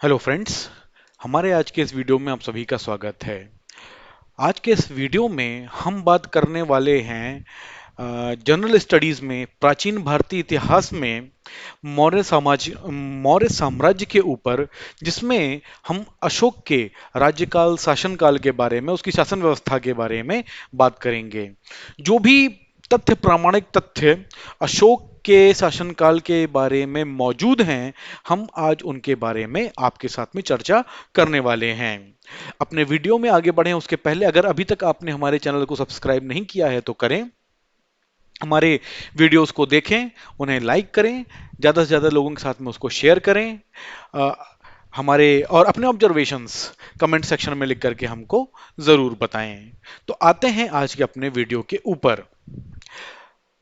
Hello friends. हमारे आज के इस वीडियो में आप सभी का स्वागत है। आज के इस वीडियो में हम बात करने वाले हैं जनरल स्टडीज में प्राचीन भारतीय इतिहास में मौर्य साम्राज्य के ऊपर, जिसमें हम अशोक के राज्यकाल शासनकाल के बारे में, उसकी शासन व्यवस्था के बारे में बात करेंगे। जो भी प्रामाणिक तथ्य अशोक के शासनकाल के बारे में मौजूद हैं, हम आज उनके बारे में आपके साथ में चर्चा करने वाले हैं। अपने वीडियो में आगे बढ़ें उसके पहले अगर अभी तक आपने हमारे चैनल को सब्सक्राइब नहीं किया है तो करें, हमारे वीडियोस को देखें, उन्हें लाइक करें, ज़्यादा से ज़्यादा लोगों के साथ में उसको शेयर करें। अ, हमारे और अपने ऑब्जर्वेशंस कमेंट सेक्शन में लिख करके हमको ज़रूर बताएं। तो आते हैं आज के अपने वीडियो के ऊपर।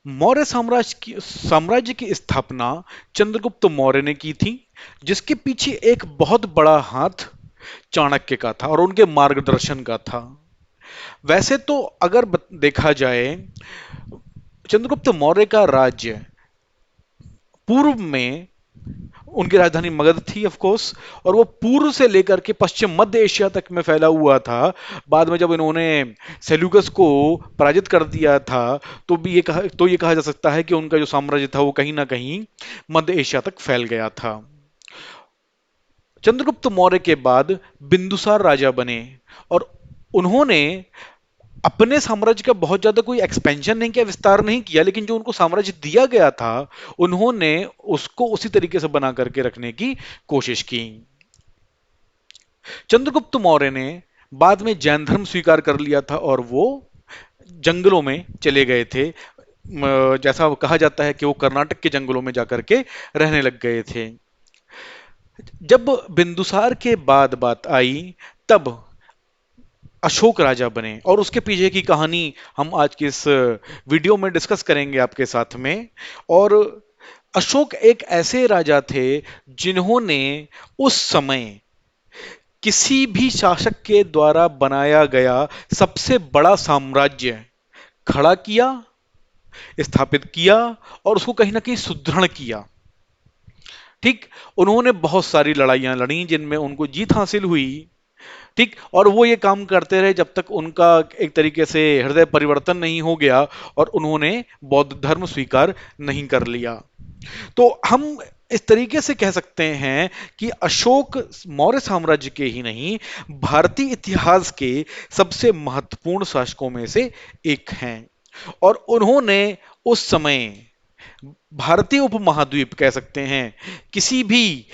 मौर्य साम्राज्य की स्थापना चंद्रगुप्त मौर्य ने की थी, जिसके पीछे एक बहुत बड़ा हाथ चाणक्य का था और उनके मार्गदर्शन का था। वैसे तो अगर देखा जाए, चंद्रगुप्त मौर्य का राज्य पूर्व में, उनकी राजधानी मगध थी ऑफ कोर्स, और वो पूर्व से लेकर के पश्चिम मध्य एशिया तक में फैला हुआ था। बाद में जब इन्होंने सेल्यूकस को पराजित कर दिया था, तो ये कहा जा सकता है कि उनका जो साम्राज्य था वो कहीं ना कहीं मध्य एशिया तक फैल गया था। चंद्रगुप्त मौर्य के बाद बिंदुसार राजा बने और उन्होंने अपने साम्राज्य का बहुत ज्यादा कोई एक्सपेंशन नहीं किया, विस्तार नहीं किया, लेकिन जो उनको साम्राज्य दिया गया था उन्होंने उसको उसी तरीके से बना करके रखने की कोशिश की। चंद्रगुप्त मौर्य ने बाद में जैन धर्म स्वीकार कर लिया था और वो जंगलों में चले गए थे। जैसा कहा जाता है कि वो कर्नाटक के जंगलों में जाकर के रहने लग गए थे। जब बिंदुसार के बाद बात आई, तब अशोक राजा बने और उसके पीछे की कहानी हम आज की इस वीडियो में डिस्कस करेंगे आपके साथ में। और अशोक एक ऐसे राजा थे जिन्होंने उस समय किसी भी शासक के द्वारा बनाया गया सबसे बड़ा साम्राज्य खड़ा किया, स्थापित किया और उसको कहीं ना कहीं सुदृढ़ किया। ठीक, उन्होंने बहुत सारी लड़ाइयां लड़ी जिनमें उनको जीत हासिल हुई। ठीक, और वो ये काम करते रहे जब तक उनका एक तरीके से हृदय परिवर्तन नहीं हो गया और उन्होंने बौद्ध धर्म स्वीकार नहीं कर लिया। तो हम इस तरीके से कह सकते हैं कि अशोक मौर्य साम्राज्य के ही नहीं, भारतीय इतिहास के सबसे महत्वपूर्ण शासकों में से एक हैं। और उन्होंने उस समय भारतीय उपमहाद्वीप कह सकते हैं, किसी भी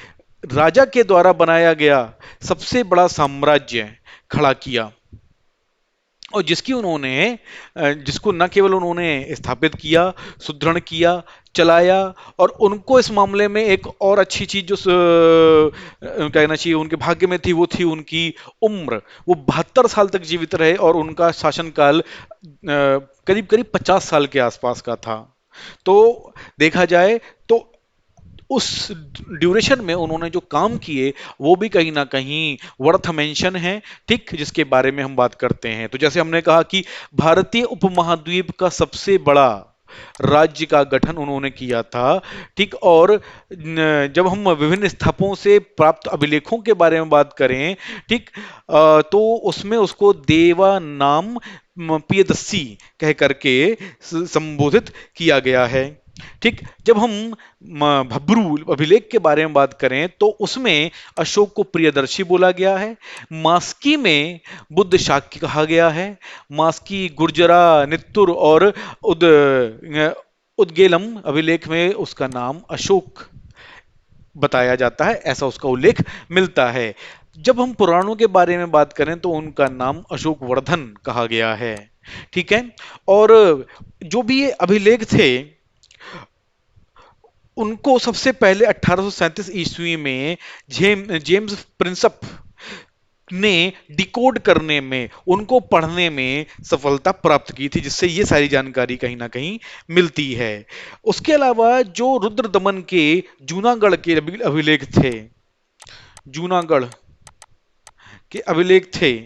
राजा के द्वारा बनाया गया सबसे बड़ा साम्राज्य खड़ा किया और जिसको न केवल उन्होंने स्थापित किया, सुदृढ़ किया, चलाया। और उनको इस मामले में एक और अच्छी चीज जो कहना चाहिए उनके भाग्य में थी, वो थी उनकी उम्र। वो 72 साल तक जीवित रहे और उनका शासनकाल करीब करीब 50 साल के आसपास का था। तो देखा जाए तो उस ड्यूरेशन में उन्होंने जो काम किए वो भी कहीं ना कहीं वर्थ मेंशन है। ठीक, जिसके बारे में हम बात करते हैं, तो जैसे हमने कहा कि भारतीय उपमहाद्वीप का सबसे बड़ा राज्य का गठन उन्होंने किया था। ठीक, और जब हम विभिन्न स्थपों से प्राप्त अभिलेखों के बारे में बात करें, ठीक, तो उसमें उसको देवा नाम पियदस्सी कह करके संबोधित किया गया है। ठीक, जब हम भब्रू अभिलेख के बारे में बात करें तो उसमें अशोक को प्रियदर्शी बोला गया है। मास्की में बुद्ध शाक्य कहा गया है। मास्की, गुर्जरा, नित्तुर और उदगेलम अभिलेख में उसका नाम अशोक बताया जाता है, ऐसा उसका उल्लेख मिलता है। जब हम पुराणों के बारे में बात करें तो उनका नाम अशोक वर्धन कहा गया है। ठीक है, और जो भी ये अभिलेख थे, उनको सबसे पहले 1837 ईस्वी में जेम्स प्रिंसप ने डिकोड करने में, उनको पढ़ने में सफलता प्राप्त की थी, जिससे ये सारी जानकारी कहीं ना कहीं मिलती है। उसके अलावा जो रुद्र दमन के जूनागढ़ के अभिलेख थे, जूनागढ़ के अभिलेख थे,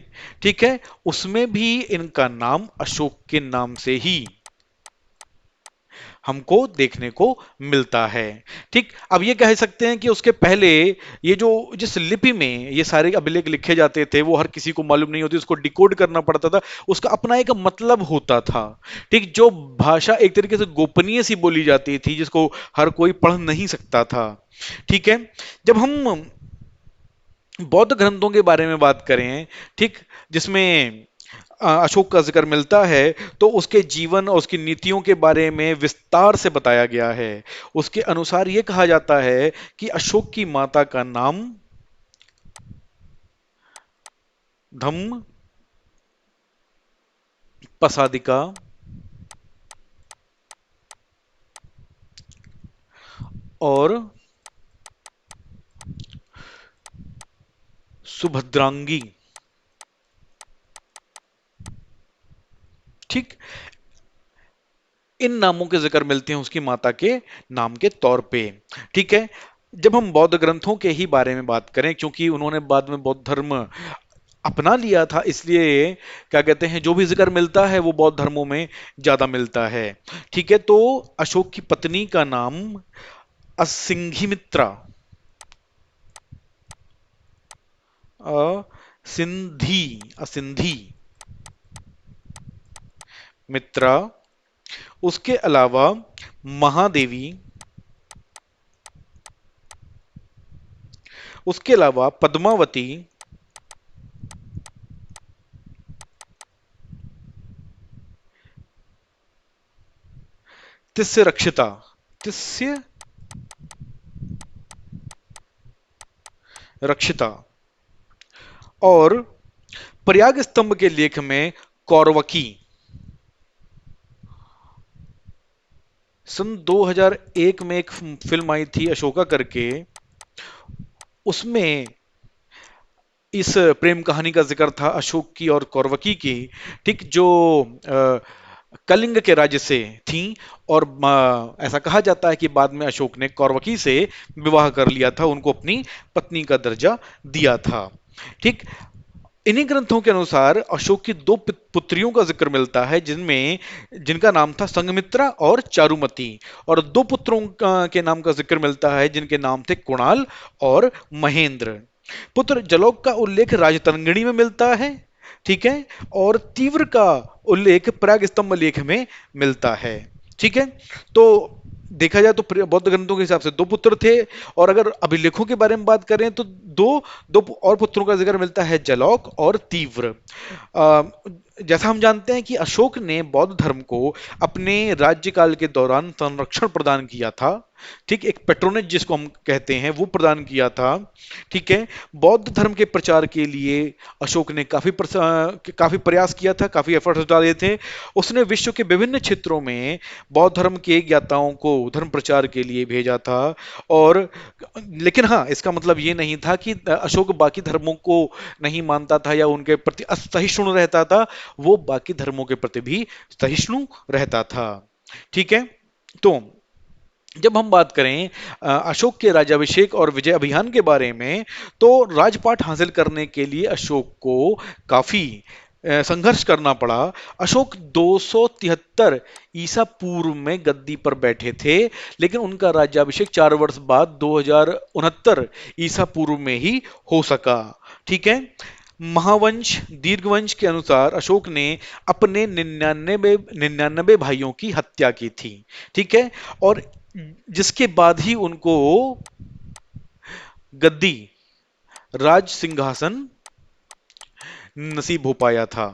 ठीक है, उसमें भी इनका नाम अशोक के नाम से ही हमको देखने को मिलता है। ठीक, अब ये कह सकते हैं कि उसके पहले ये जो जिस लिपि में ये सारे अभिलेख लिखे जाते थे वो हर किसी को मालूम नहीं होती, उसको डिकोड करना पड़ता था, उसका अपना एक मतलब होता था। ठीक, जो भाषा एक तरीके से गोपनीय सी बोली जाती थी जिसको हर कोई पढ़ नहीं सकता था। ठीक है, जब हम बौद्ध ग्रंथों के बारे में बात करें, ठीक, जिसमें अशोक का जिक्र मिलता है, तो उसके जीवन और उसकी नीतियों के बारे में विस्तार से बताया गया है। उसके अनुसार यह कहा जाता है कि अशोक की माता का नाम धम्म पसादिका और सुभद्रांगी। ठीक, इन नामों के जिक्र मिलते हैं उसकी माता के नाम के तौर पे। ठीक है, जब हम बौद्ध ग्रंथों के ही बारे में बात करें, क्योंकि उन्होंने बाद में बौद्ध धर्म अपना लिया था, इसलिए क्या कहते हैं जो भी जिक्र मिलता है वो बौद्ध धर्मों में ज्यादा मिलता है। ठीक है, तो अशोक की पत्नी का नाम असिंघिमित्रा, असिंधी असिंधी मित्रा, उसके अलावा महादेवी, उसके अलावा पद्मावती, तिस्य रक्षिता, तिस्य रक्षिता, और प्रयाग स्तंभ के लेख में कौरवकी। सन 2001 में एक फिल्म आई थी अशोका करके, उसमें इस प्रेम कहानी का जिक्र था अशोक की और कौरवकी की। ठीक, जो कलिंग के राज्य से थी, और ऐसा कहा जाता है कि बाद में अशोक ने कौरवकी से विवाह कर लिया था, उनको अपनी पत्नी का दर्जा दिया था। ठीक, इन्हीं ग्रंथों के अनुसार अशोक की दो पुत्रियों का जिक्र मिलता है, जिनमें जिनका नाम था संघमित्रा और चारुमती, और दो पुत्रों के नाम का जिक्र मिलता है जिनके नाम थे कुणाल और महेंद्र। पुत्र जलौक का उल्लेख राजतरंगिणी में मिलता है। ठीक है, और तीव्र का उल्लेख प्राग स्तंभ लेख में मिलता है। ठीक है, तो देखा जाए तो बौद्ध ग्रंथों के हिसाब से दो पुत्र थे, और अगर अभिलेखों के बारे में बात करें तो दो दो और पुत्रों का जिक्र मिलता है, जलौक और तीव्र। अ, जैसा हम जानते हैं कि अशोक ने बौद्ध धर्म को अपने राज्यकाल के दौरान संरक्षण प्रदान किया था। ठीक, एक पेट्रोनेज जिसको हम कहते हैं वो प्रदान किया था। ठीक है, बौद्ध धर्म के प्रचार के लिए अशोक ने काफी प्रयास किया था, काफी एफर्ट्स डाले थे। उसने विश्व के विभिन्न क्षेत्रों में बौद्ध धर्म के ज्ञाताओं को धर्म प्रचार के लिए भेजा था। और लेकिन हाँ, इसका मतलब ये नहीं था कि अशोक बाकी धर्मों को नहीं मानता था या उनके प्रति असहिष्णु रहता था, वो बाकी धर्मों के प्रति भी सहिष्णु रहता था। ठीक है, तो जब हम बात करें अशोक के राज्याभिषेक और विजय अभियान के बारे में, तो राजपाट हासिल करने के लिए अशोक को काफी संघर्ष करना पड़ा। अशोक 273 ईसा पूर्व में गद्दी पर बैठे थे, लेकिन उनका राज्याभिषेक 4 वर्ष बाद 2069 ईसा पूर्व में ही हो सका। ठीक है, महावंश दीर्घवंश के अनुसार अशोक ने अपने 99 भाइयों की हत्या की थी। ठीक है, और जिसके बाद ही उनको गद्दी राज सिंहासन नसीब हो पाया था।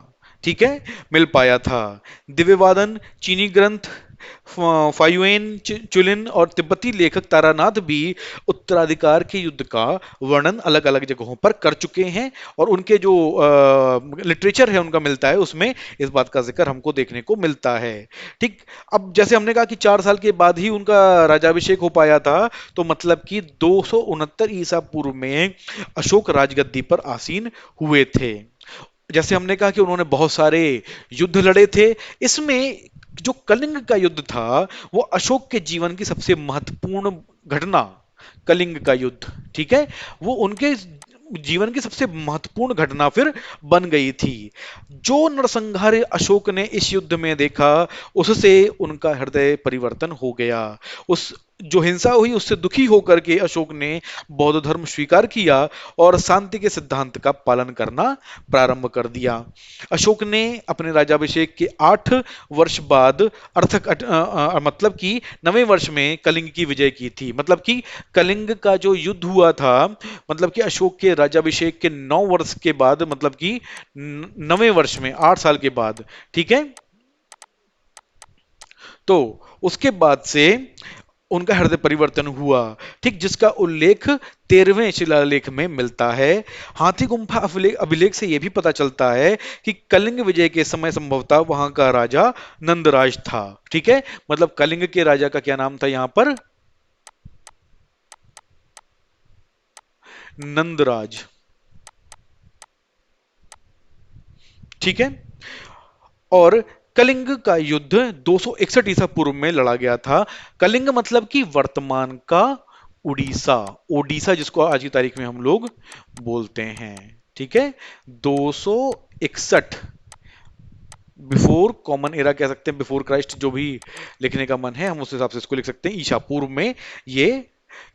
ठीक है, मिल पाया था। दिव्यवादन, चीनी ग्रंथ, फायुएन चुलिन और तिब्बती लेखक तारानाथ भी उत्तराधिकार के युद्ध का वर्णन अलग अलग जगहों पर कर चुके हैं, और उनके जो लिटरेचर है उनका मिलता है, उसमें इस बात का जिक्र हमको देखने को मिलता है। ठीक, अब जैसे हमने कहा कि 4 साल के बाद ही उनका राजाभिषेक हो पाया था, तो मतलब कि 269 ईसा पूर्व में अशोक राजगद्दी पर आसीन हुए थे। जैसे हमने कहा कि उन्होंने बहुत सारे युद्ध लड़े थे, इसमें जो कलिंग का युद्ध था वो अशोक के जीवन की सबसे महत्वपूर्ण घटना, कलिंग का युद्ध। ठीक है, वो उनके जीवन की सबसे महत्वपूर्ण घटना फिर बन गई थी। जो नरसंहार अशोक ने इस युद्ध में देखा, उससे उनका हृदय परिवर्तन हो गया। उस जो हिंसा हुई उससे दुखी होकर के अशोक ने बौद्ध धर्म स्वीकार किया और शांति के सिद्धांत का पालन करना प्रारंभ कर दिया। अशोक ने अपने राज्याभिषेक के 8 वर्ष बाद मतलब कि 9वें वर्ष में कलिंग की विजय की थी। मतलब कि कलिंग का जो युद्ध हुआ था, मतलब कि अशोक के राज्याभिषेक के 9 वर्ष के बाद, मतलब कि 9वें वर्ष में 8 साल के बाद, ठीक है। तो उसके बाद से उनका हृदय परिवर्तन हुआ, ठीक, जिसका उल्लेख 13वें शिलालेख में मिलता है। हाथी गुम्फा अभिलेख से यह भी पता चलता है कि कलिंग विजय के समय संभवतः वहां का राजा नंदराज था। ठीक है, मतलब कलिंग के राजा का क्या नाम था यहां पर? नंदराज। ठीक है, और कलिंग का युद्ध 261 ईसा पूर्व में लड़ा गया था। कलिंग मतलब कि वर्तमान का उड़ीसा, ओडिशा जिसको आज की तारीख में हम लोग बोलते हैं। ठीक है, 261 बिफोर कॉमन एरा कह सकते हैं, बिफोर क्राइस्ट, जो भी लिखने का मन है हम उस हिसाब से इसको लिख सकते हैं। ईसा पूर्व में ये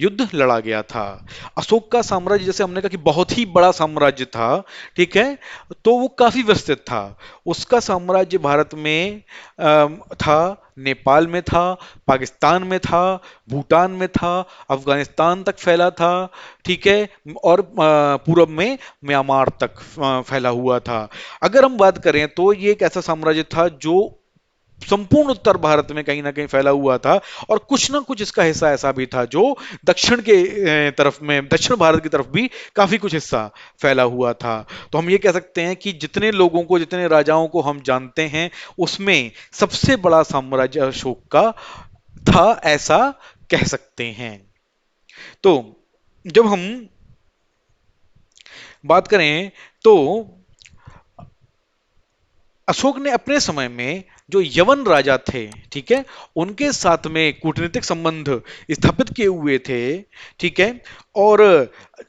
युद्ध लड़ा गया था। अशोक का साम्राज्य, जैसे हमने कहा कि बहुत ही बड़ा साम्राज्य था, ठीक है, तो वो काफी विस्तृत था। उसका साम्राज्य भारत में था, नेपाल में था, पाकिस्तान में था, भूटान में था, अफगानिस्तान तक फैला था, ठीक है, और पूरब में म्यांमार तक फैला हुआ था। अगर हम बात करें तो ये एक ऐसा साम्राज्य था जो संपूर्ण उत्तर भारत में कहीं ना कहीं फैला हुआ था, और कुछ ना कुछ इसका हिस्सा ऐसा भी था जो दक्षिण के तरफ में, दक्षिण भारत की तरफ भी काफी कुछ हिस्सा फैला हुआ था। तो हम ये कह सकते हैं कि जितने लोगों को, जितने राजाओं को हम जानते हैं, उसमें सबसे बड़ा साम्राज्य अशोक का था, ऐसा कह सकते हैं। तो जब हम बात करें तो अशोक ने अपने समय में जो यवन राजा थे, ठीक है, उनके साथ में कूटनीतिक संबंध स्थापित किए हुए थे, ठीक है, और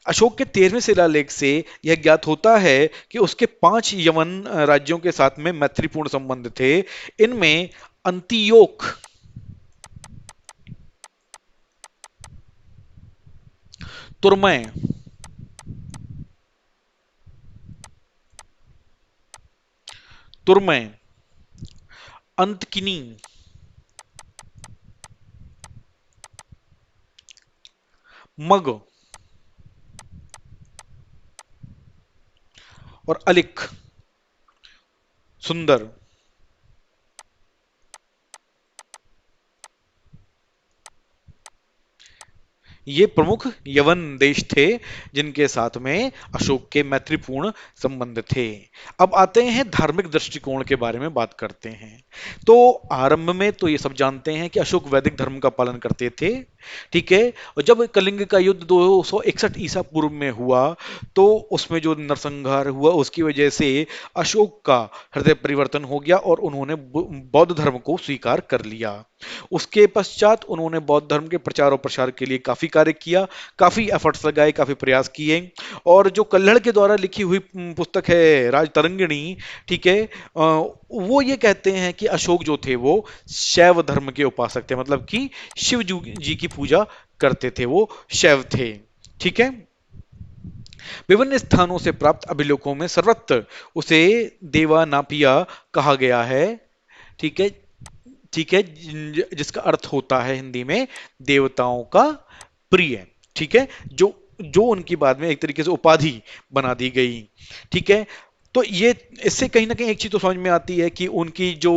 अशोक के 13वें शिलालेख से यह ज्ञात होता है कि उसके 5 यवन राज्यों के साथ में मैत्रीपूर्ण संबंध थे। इनमें अंतियोक, तुर्मय, तुर्मय, अंतकिनी, मग और अलिक, सुंदर, ये प्रमुख यवन देश थे जिनके साथ में अशोक के मैत्रीपूर्ण संबंध थे। अब आते हैं धार्मिक दृष्टिकोण के बारे में बात करते हैं। तो आरंभ में तो ये सब जानते हैं कि अशोक वैदिक धर्म का पालन करते थे, ठीक है, और जब कलिंग का युद्ध 261 ईसा पूर्व में हुआ, तो उसमें जो नरसंहार हुआ उसकी वजह से अशोक का हृदय परिवर्तन हो गया और उन्होंने बौद्ध धर्म को स्वीकार कर लिया। उसके पश्चात उन्होंने बौद्ध धर्म के प्रचार और प्रसार के लिए काफी कार्य किया, काफी एफर्ट्स लगाए, काफी प्रयास किए। और जो कल्हड़ के द्वारा लिखी हुई पुस्तक है राजतरंगिणी, ठीक है, वो ये कहते हैं कि अशोक जो थे वो शैव धर्म के उपासक थे, मतलब कि शिव जी की पूजा करते थे, वो शैव थे। ठीक है, विभिन्न स्थानों से प्राप्त अभिलेखों में सर्वत्र उसे देवानापिया कहा गया है। ठीक है, ठीक है, जिसका अर्थ होता है हिंदी में देवताओं का प्रिय। ठीक है, जो जो उनकी बाद में एक तरीके से उपाधि बना दी गई। ठीक है, तो ये इससे कहीं ना कहीं एक चीज तो समझ में आती है कि उनकी जो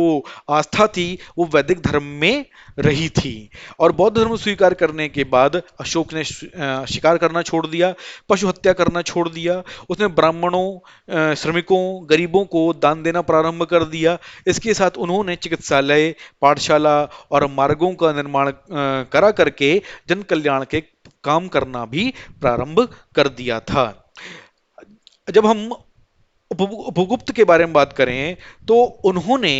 आस्था थी वो वैदिक धर्म में रही थी। और बौद्ध धर्म स्वीकार करने के बाद अशोक ने शिकार करना छोड़ दिया, पशु हत्या करना छोड़ दिया, उसने ब्राह्मणों, श्रमिकों, गरीबों को दान देना प्रारंभ कर दिया। इसके साथ उन्होंने चिकित्सालय, पाठशाला और मार्गों का निर्माण करा करके जन कल्याण के काम करना भी प्रारंभ कर दिया था। जब हम उपगुप्त के बारे में बात करें तो उन्होंने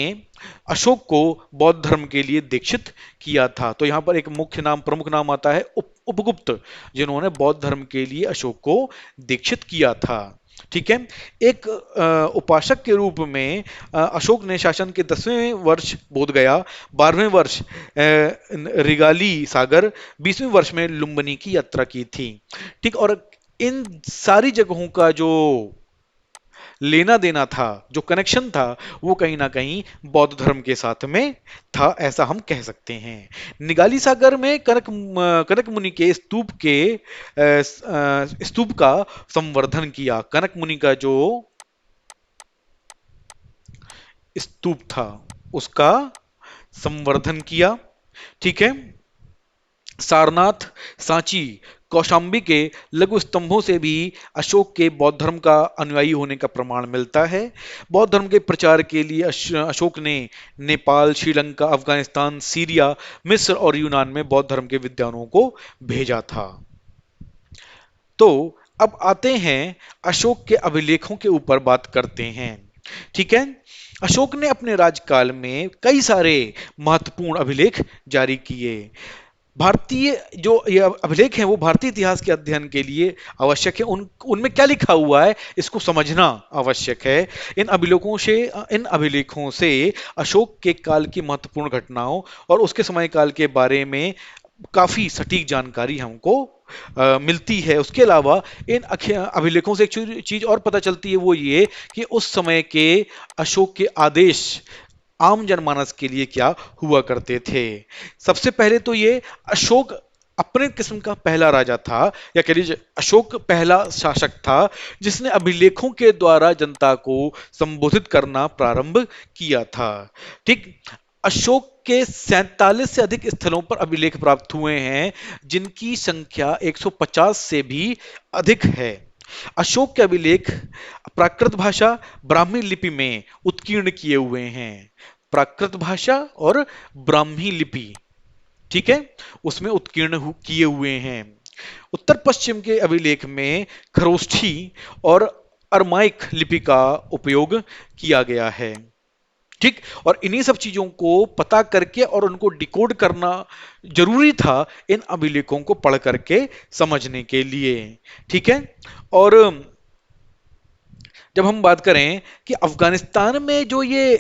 अशोक को बौद्ध धर्म के लिए दीक्षित किया था। तो यहां पर एक मुख्य नाम, प्रमुख नाम आता है उपगुप्त, जिन्होंने बौद्ध धर्म के लिए अशोक को दीक्षित किया था। ठीक है। एक उपासक के रूप में अशोक ने शासन के 10वें वर्ष बोधगया, 12वें वर्ष रिगाली सागर, 20वें वर्ष में लुम्बिनी की यात्रा की थी। ठीक। और इन सारी जगहों का जो लेना देना था, जो कनेक्शन था, वो कहीं ना कहीं बौद्ध धर्म के साथ में था, ऐसा हम कह सकते हैं। निगाली सागर में कनक मुनि के स्तूप का संवर्धन किया। कनक मुनि का जो स्तूप था उसका संवर्धन किया। ठीक है। सारनाथ, सांची, कौशाम्बी के लघु स्तंभों से भी अशोक के बौद्ध धर्म का अनुयायी होने का प्रमाण मिलता है। बौद्ध धर्म के प्रचार के लिए अशोक ने नेपाल, श्रीलंका, अफगानिस्तान, सीरिया, मिस्र और यूनान में बौद्ध धर्म के विद्वानों को भेजा था। तो अब आते हैं अशोक के अभिलेखों के ऊपर बात करते हैं। ठीक है। अशोक ने अपने राजकाल में कई सारे महत्वपूर्ण अभिलेख जारी किए। भारतीय जो ये अभिलेख हैं वो भारतीय इतिहास के अध्ययन के लिए आवश्यक है। उनमें क्या लिखा हुआ है इसको समझना आवश्यक है। इन अभिलेखों से अशोक के काल की महत्वपूर्ण घटनाओं और उसके समय काल के बारे में काफी सटीक जानकारी हमको मिलती है। उसके अलावा इन अभिलेखों से एक चीज और पता चलती है, वो ये कि उस समय के अशोक के आदेश आम जनमानस के लिए क्या हुआ करते थे। सबसे पहले तो ये अशोक अपने किस्म का पहला राजा था, या कह लीजिए अशोक पहला शासक था जिसने अभिलेखों के द्वारा जनता को संबोधित करना प्रारंभ किया था। ठीक। अशोक के 47 से अधिक स्थलों पर अभिलेख प्राप्त हुए हैं, जिनकी संख्या 150 से भी अधिक है। अशोक के अभिलेख प्राकृत भाषा, ब्राह्मी लिपि में उत्कीर्ण किए हुए हैं। प्राकृत भाषा और ब्राह्मी लिपि, ठीक है, उसमें उत्कीर्ण किए हुए हैं। उत्तर पश्चिम के अभिलेख में खरोष्ठी और अरमाइक लिपि का उपयोग किया गया है। ठीक। और इन्हीं सब चीजों को पता करके और उनको डिकोड करना जरूरी था इन अभिलेखों को पढ़ करके समझने के लिए। ठीक है। और जब हम बात करें कि अफगानिस्तान में जो ये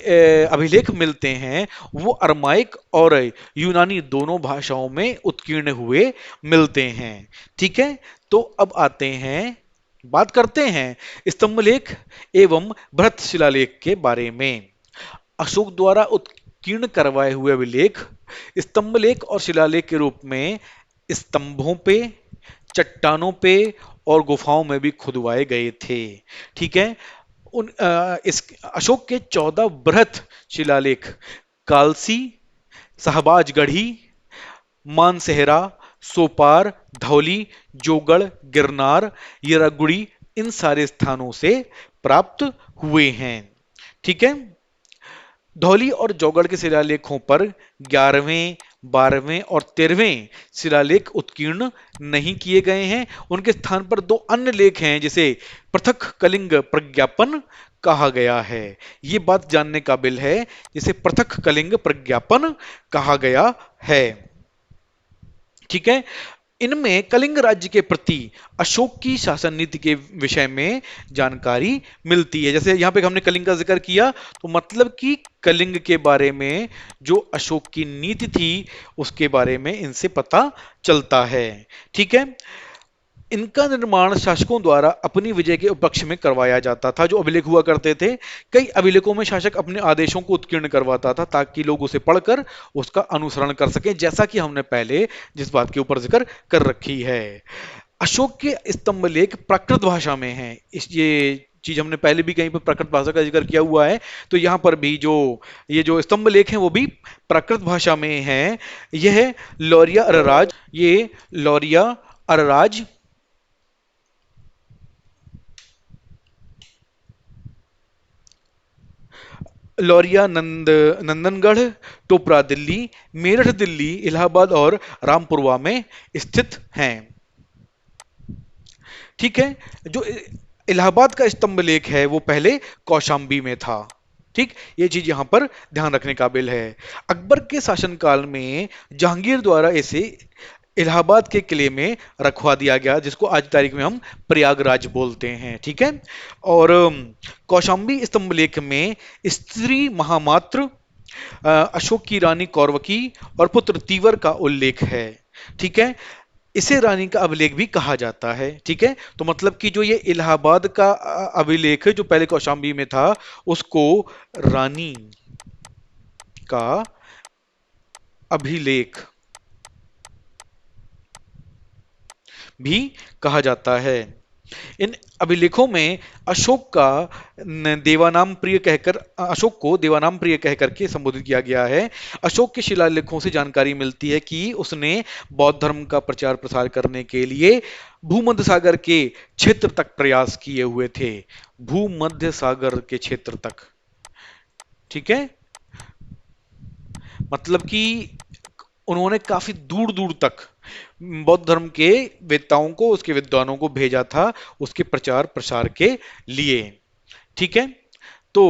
अभिलेख मिलते हैं वो अरमाइक और यूनानी दोनों भाषाओं में उत्कीर्ण हुए मिलते हैं। ठीक है। तो अब आते हैं, बात करते हैं स्तंभलेख एवं बृहत शिलालेख के बारे में। अशोक द्वारा उत्कीर्ण करवाए हुए अभिलेख स्तंभलेख और शिलालेख के रूप में स्तंभों पे, चट्टानों पे और गुफाओं में भी खुदवाए गए थे। ठीक है। इस अशोक के 14 बृहत शिलालेख कालसी, शाहबाजगढ़ी, मानसेहरा, सोपार, धौली, जोगड़, गिरनार, यरागुड़ी, इन सारे स्थानों से प्राप्त हुए हैं। ठीक है। धौली और जौगढ़ के शिलालेखों पर 11वें, 12वें और 13वें शिलालेख उत्कीर्ण नहीं किए गए हैं। उनके स्थान पर दो अन्य लेख हैं जिसे पृथक कलिंग प्रज्ञापन कहा गया है। ये बात जानने काबिल है, जिसे पृथक कलिंग प्रज्ञापन कहा गया है। ठीक है। इनमें कलिंग राज्य के प्रति अशोक की शासन नीति के विषय में जानकारी मिलती है। जैसे यहां पे हमने कलिंग का जिक्र किया, तो मतलब कि कलिंग के बारे में जो अशोक की नीति थी उसके बारे में इनसे पता चलता है। ठीक है। इनका निर्माण शासकों द्वारा अपनी विजय के उपलक्ष्य में करवाया जाता था। जो अभिलेख हुआ करते थे, कई अभिलेखों में शासक अपने आदेशों को उत्कीर्ण करवाता था ताकि लोग उसे पढ़कर उसका अनुसरण कर सकें, जैसा कि हमने पहले जिस बात के ऊपर जिक्र कर रखी है। अशोक के स्तंभलेख प्राकृत भाषा में हैं। ये चीज हमने पहले भी कहीं पर प्राकृत भाषा का जिक्र किया हुआ है, तो यहाँ पर भी ये जो स्तंभलेख हैं वो भी प्राकृत भाषा में हैं। यह लौरिया अरराज, लौरिया नंदनगढ़, टोपरा दिल्ली, मेरठ दिल्ली, इलाहाबाद और रामपुरवा में स्थित हैं। ठीक है। जो इलाहाबाद का स्तंभ लेख है वो पहले कौशाम्बी में था। ठीक। ये चीज यहां पर ध्यान रखने काबिल है। अकबर के शासनकाल में जहांगीर द्वारा इसे इलाहाबाद के किले में रखवा दिया गया, जिसको आज की तारीख में हम प्रयागराज बोलते हैं। ठीक है। और कौशाम्बी स्तंभ लेख में स्त्री महामात्र, अशोक की रानी कौरवकी और पुत्र तीवर का उल्लेख है। ठीक है। इसे रानी का अभिलेख भी कहा जाता है। ठीक है। तो मतलब कि जो ये इलाहाबाद का अभिलेख है जो पहले कौशाम्बी में था, उसको रानी का अभिलेख भी कहा जाता है। इन अभिलेखों में अशोक का देवानाम प्रिय कहकर, अशोक को देवानाम प्रिय कहकर के संबोधित किया गया है। अशोक के शिलालेखों से जानकारी मिलती है कि उसने बौद्ध धर्म का प्रचार प्रसार करने के लिए भूमध्य सागर के क्षेत्र तक प्रयास किए हुए थे। भूमध्य सागर के क्षेत्र तक। ठीक है। मतलब कि उन्होंने काफी दूर दूर तक बौद्ध धर्म के वेताओं को, उसके विद्वानों को भेजा था उसके प्रचार प्रसार के लिए। ठीक है। तो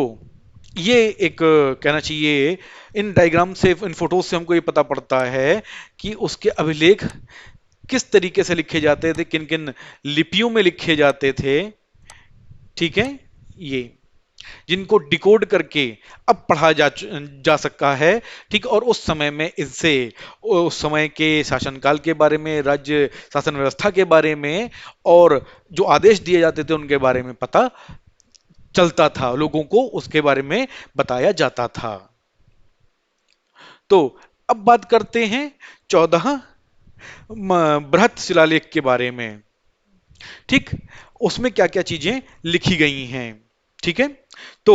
ये एक कहना चाहिए, इन डायग्राम से, इन फोटोज से हमको ये पता पड़ता है कि उसके अभिलेख किस तरीके से लिखे जाते थे, किन किन लिपियों में लिखे जाते थे। ठीक है। ये जिनको डिकोड करके अब पढ़ा जा सकता है। ठीक। और उस समय में इससे उस समय के शासनकाल के बारे में, राज्य शासन व्यवस्था के बारे में और जो आदेश दिए जाते थे उनके बारे में पता चलता था, लोगों को उसके बारे में बताया जाता था। तो अब बात करते हैं 14 बृहत शिलालेख के बारे में। ठीक। उसमें क्या क्या चीजें लिखी गई हैं। ठीक है। तो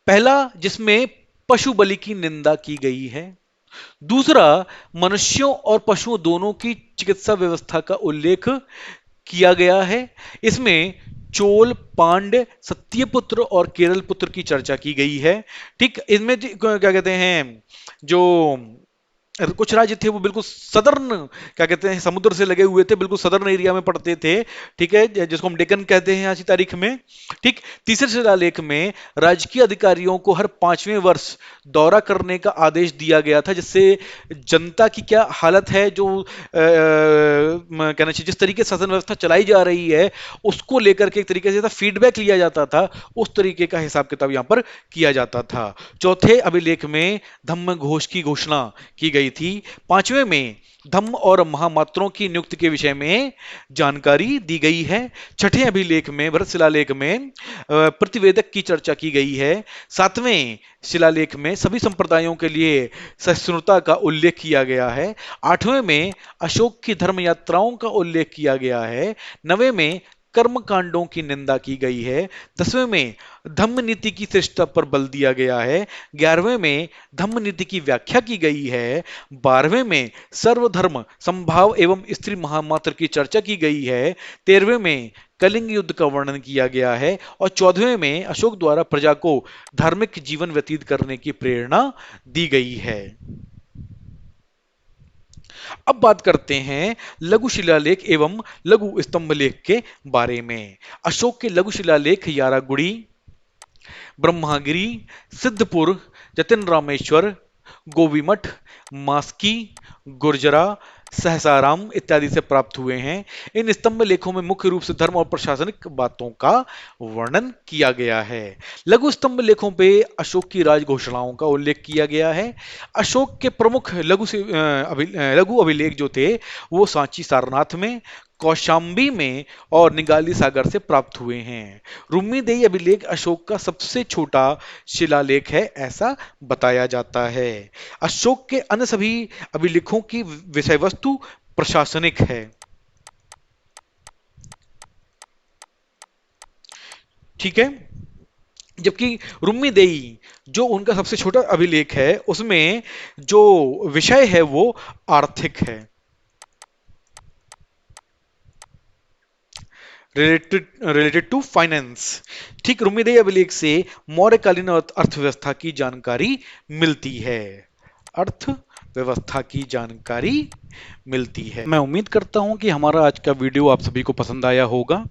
पहला, जिसमें पशु बलि की निंदा की गई है। दूसरा, मनुष्यों और पशुओं दोनों की चिकित्सा व्यवस्था का उल्लेख किया गया है। इसमें चोल, पांड्य, सत्यपुत्र और केरल पुत्र की चर्चा की गई है। ठीक। इनमें क्या कहते हैं, जो कुछ राज्य थे वो बिल्कुल सदर्न, क्या कहते हैं, समुद्र से लगे हुए थे, बिल्कुल सदर्न एरिया में पड़ते थे। ठीक है। जिसको हम डेक्कन कहते हैं आज की तारीख में। ठीक। तीसरे शिलालेख में राजकीय अधिकारियों को हर 5वें वर्ष दौरा करने का आदेश दिया गया था, जिससे जनता की क्या हालत है, जो कहना चाहिए जिस तरीके से शासन व्यवस्था चलाई जा रही है उसको लेकर के एक तरीके से फीडबैक लिया जाता था, उस तरीके का हिसाब किताब यहां पर किया जाता था। चौथे अभिलेख में धम्म घोष की घोषणा की गई थी। पांचवें में धम्म और महामात्रों की नियुक्ति के विषय में जानकारी दी गई है। छठे अभिलेख में, भरत शिलालेख में प्रतिवेदक की चर्चा की गई है। सातवें शिलालेख में सभी संप्रदायों के लिए सहिष्णुता का उल्लेख किया गया है। आठवें में अशोक की धर्म यात्राओं का उल्लेख किया गया है। नवें में कर्म कांडों की निंदा की गई है। 10वें में धम्म नीति की श्रेष्ठता पर बल दिया गया है। 11वें में धम्म नीति की व्याख्या की गई है। 12वें में सर्वधर्म संभाव एवं स्त्री महामात्र की चर्चा की गई है। 13वें में कलिंग युद्ध का वर्णन किया गया है। और 14वें में अशोक द्वारा प्रजा को धार्मिक जीवन व्यतीत करने की प्रेरणा दी गई है। अब बात करते हैं लघु शिलालेख एवं लघु स्तंभ लेख के बारे में। अशोक के लघु शिलालेख यारागुड़ी, ब्रह्मागिरी, सिद्धपुर, जतिन रामेश्वर, गोवीमठ, मास्की, गुर्जरा, सहसाराम इत्यादि से प्राप्त हुए हैं। इन स्तंभ लेखों में मुख्य रूप से धर्म और प्रशासनिक बातों का वर्णन किया गया है। लघु स्तंभ लेखों पे अशोक की राज घोषणाओं का उल्लेख किया गया है। अशोक के प्रमुख लघु अभिलेख जो थे वो सांची सारनाथ में, कौशाम्बी में और निगाली सागर से प्राप्त हुए हैं। रुम्मीदेई अभिलेख अशोक का सबसे छोटा शिलालेख है, ऐसा बताया जाता है। अशोक के अन्य सभी अभिलेखों की विषय वस्तु प्रशासनिक है। ठीक है। जबकि रुम्मीदेई जो उनका सबसे छोटा अभिलेख है, उसमें जो विषय है वो आर्थिक है, रिलेटेड टू फाइनेंस। ठीक। रुम्मीदेई अभिलेख से मौर्यकालीन अर्थव्यवस्था की जानकारी मिलती है। अर्थ व्यवस्था की जानकारी मिलती है। मैं उम्मीद करता हूं कि हमारा आज का वीडियो आप सभी को पसंद आया होगा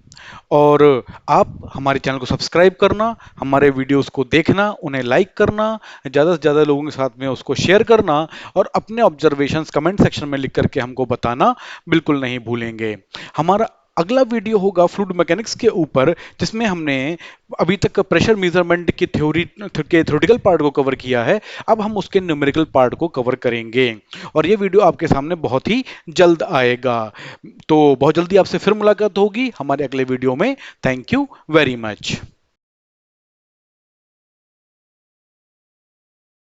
और आप हमारे चैनल को सब्सक्राइब करना, हमारे वीडियोस को देखना, उन्हें लाइक करना, ज़्यादा से ज़्यादा लोगों के साथ में उसको शेयर करना और अपने ऑब्जर्वेशंस कमेंट सेक्शन में लिख करके हमको बताना बिल्कुल नहीं भूलेंगे। हमारा अगला वीडियो होगा फ्लूइड मैकेनिक्स के ऊपर, जिसमें हमने अभी तक प्रेशर मेजरमेंट की थ्योरी के थ्योरेटिकल पार्ट को कवर किया है। अब हम उसके न्यूमेरिकल पार्ट को कवर करेंगे और ये वीडियो आपके सामने बहुत ही जल्द आएगा। तो बहुत जल्दी आपसे फिर मुलाकात होगी हमारे अगले वीडियो में। Thank you very much.